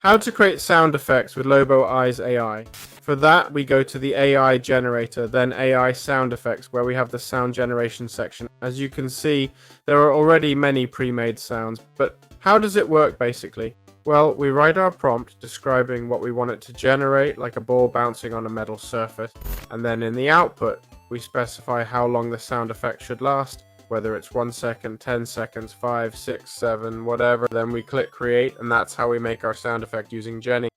How to create sound effects with LOVO AI. For that, we go to the AI generator, then AI sound effects, where we have the sound generation section. As you can see, there are already many pre-made sounds, but how does it work basically? Well, we write our prompt describing what we want it to generate, like a ball bouncing on a metal surface, and then in the output, we specify how long the sound effect should last, whether it's 1 second, 10 seconds, 5, 6, 7, whatever. Then we click create, and that's how we make our sound effect using GENNY.